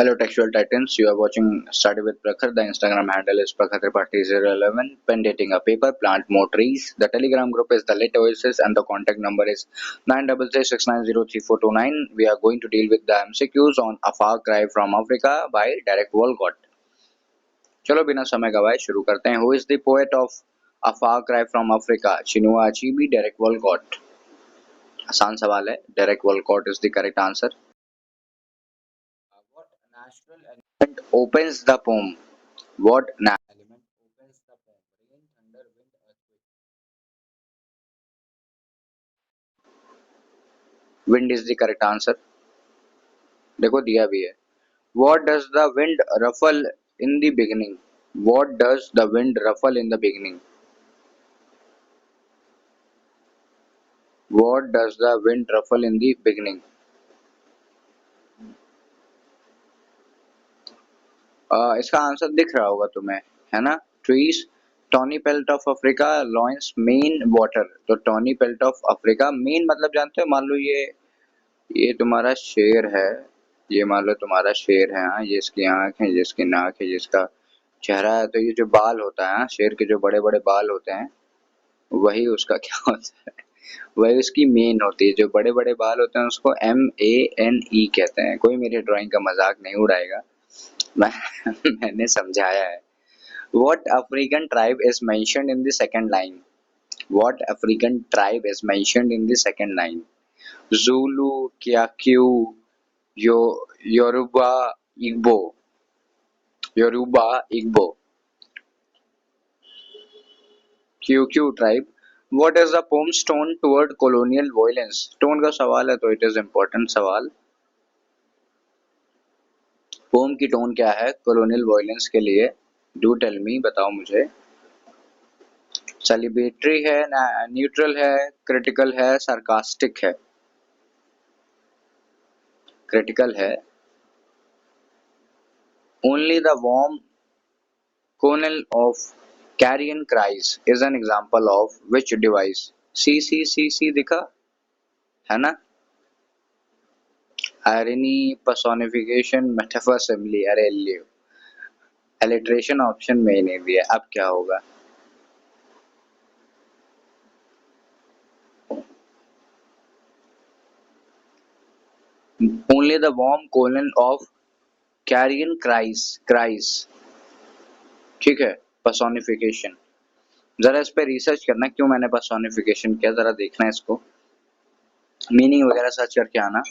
Hello Textual Titans, you are watching Study with Prakhar. The Instagram handle is Prakhar011. Pen dating a paper, plant more trees. The Telegram group is the Lit Oasis and the contact number is 966903429. We are going to deal with the MCQs on A Far Cry from Africa by Derek Walcott. चलो बिना समय गवाए शुरू करते हैं. Who is the poet of A Far Cry from Africa? Chinua Achebe, Derek Walcott. आसान सवाल है. Derek Walcott is the correct answer. What natural element opens the poem? What natural element opens the poem? Rain, thunder, wind, earthquake. Wind is the correct answer. देखो दिया भी है. What does the wind ruffle in the beginning? What does the wind ruffle in the beginning? What does the wind ruffle in the beginning? इसका answer दिख रहा होगा तुम्हें, है ना? Trees. Tawny pelt of Africa lawns men water. तो tawny pelt of Africa men मतलब जानते हो, मान लो ये तुम्हारा शेर है, ये मान लो तुम्हारा शेर है. हाँ, ये इसकी आंख है, जिसकी नाक है, जिसका चेहरा है. तो ये जो बाल होता है, शेर के जो बड़े बड़े बाल होते हैं, वही उसका क्या होता है, वही उसकी मेन होती है. जो बड़े बड़े बाल होते हैं उसको MANE कहते हैं. कोई मेरी ड्राइंग का मजाक नहीं उड़ाएगा. मैंने समझाया है. What African tribe is mentioned in the second line? What African tribe is mentioned in the second line? Zulu, Kyaku, Yoruba, Igbo. Yoruba, Igbo. QQ tribe. What is the poem's tone toward colonial violence? Tone का सवाल है तो it is important सवाल. Pome की tone क्या है colonial violence के लिए? Do tell me, बताओ मुझे. सेलिब्रेटरी है, न्यूट्रल है, क्रिटिकल है, सार्कास्टिक है? क्रिटिकल है. Only the warm Colonial of carrion cries is an example of which device? C दिखा है ना? Irony, personification, metaphor, simile. अरे लियो, alliteration ऑप्शन में ही नहीं दिया. अब क्या होगा? Only the warm colon of carrion cries. ठीक है. personification. जरा इस पे रिसर्च करना क्यों मैंने personification किया, जरा देखना इसको, मीनिंग वगैरह सर्च करके आना.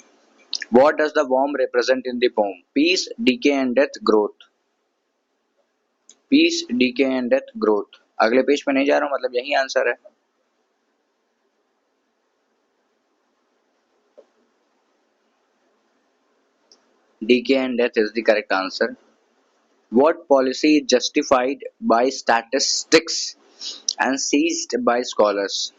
What does the worm represent in the poem? Peace, decay and death, growth. Peace, decay and death, growth. अगले पेज पे नहीं जा रहा हूँ, मतलब यही आंसर है. Decay and death is the correct answer. What policy is justified by statistics and seized by scholars?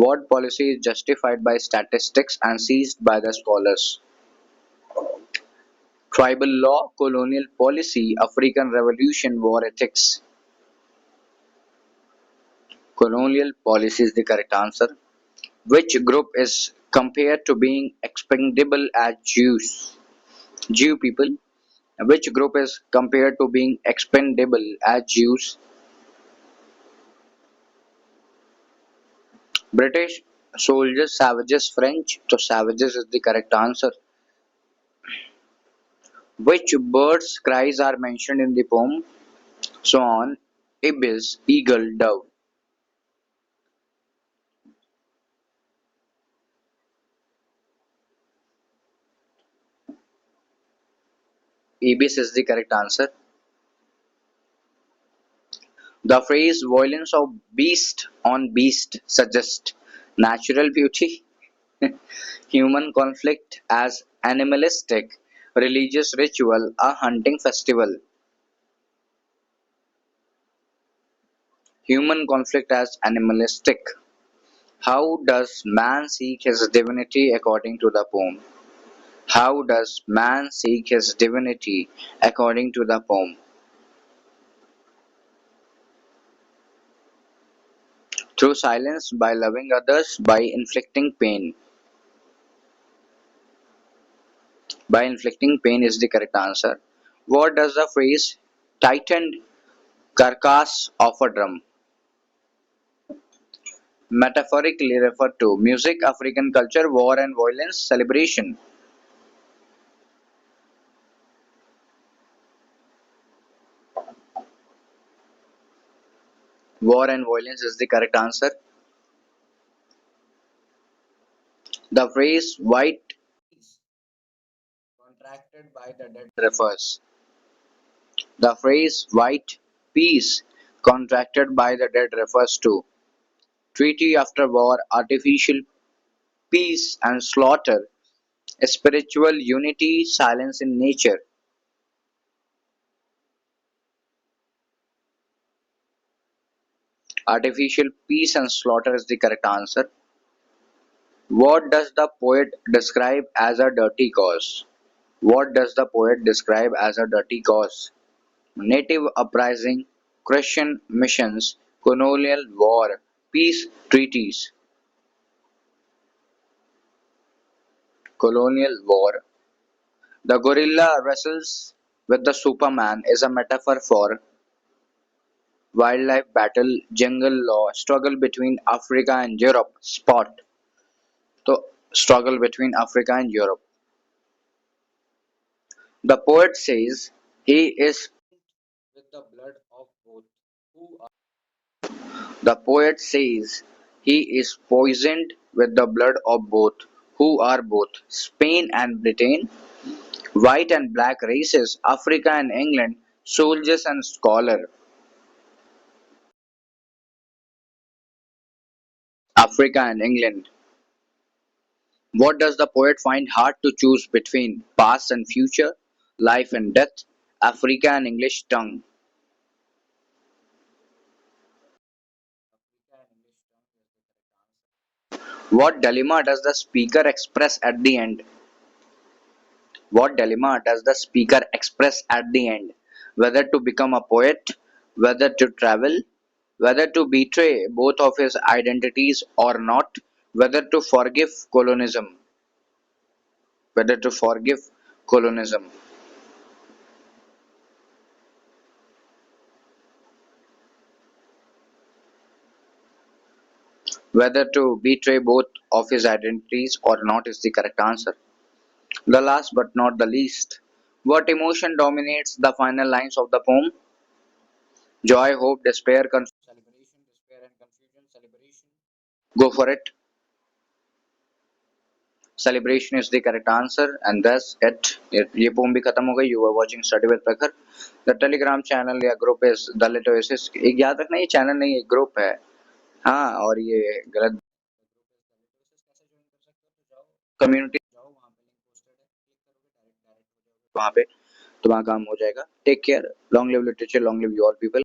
What policy is justified by statistics and seized by the scholars? Tribal law, colonial policy, African revolution, war ethics. Colonial policy is the correct answer. Which group is compared to being expendable as Jews? Jew people. Which group is compared to being expendable as Jews? British soldiers, savages, French. So savages is the correct answer. Which birds' cries are mentioned in the poem? Swan, ibis, eagle, dove. Ibis is the correct answer. The phrase violence of beast on beast suggests natural beauty, human conflict as animalistic, religious ritual, a hunting festival. Human conflict as animalistic. How does man seek his divinity according to the poem? How does man seek his divinity according to the poem? Through silence, by loving others, by inflicting pain. By inflicting pain is the correct answer. What does the phrase tightened carcass of a drum metaphorically refer to? Music, African culture, war and violence, celebration. War and violence is the correct answer. The phrase white contracted by the dead refers. The phrase white peace contracted by the dead refers to treaty after war, artificial peace and slaughter, spiritual unity, silence in nature. Artificial peace and slaughter is the correct answer. What does the poet describe as a dirty cause? What does the poet describe as a dirty cause? Native uprising, Christian missions, colonial war, peace treaties. Colonial war. The gorilla wrestles with the Superman is a metaphor for wildlife battle, jungle law, struggle between Africa and Europe. Spot. So, struggle between Africa and Europe. The poet says he is with the blood of both. The poet says he is poisoned with the blood of both. Who are both? Spain and Britain, white and black races, Africa and England, soldiers and scholar. Africa and England. What does the poet find hard to choose between? Past and future, life and death, Africa and English tongue. What dilemma does the speaker express at the end? What dilemma does the speaker express at the end? Whether to become a poet, whether to travel, whether to betray both of his identities or not, whether to forgive colonism, whether to forgive colonism, whether to betray both of his identities or not is the correct answer. The last but not the least, what emotion dominates the final lines of the poem? Joy, hope, despair, confusion, celebration, despair and confusion, celebration. Go for it. Celebration is the correct answer and thus ये pome भी खत्म हो गई. You were watching Study with Prakhar. The Telegram channel या group is Dalit Oasis. एक याद रखना ये channel नहीं एक group है. हाँ और ये गलत कम्युनिटी जाओ वहाँ पे लिंक पोस्टेड है क्लिक करोगे डायरेक्ट डायरेक्ट हो जाओगे वहाँ पे तुम्हारा काम हो जाएगा. Take care. Long live literature. Long live you all people.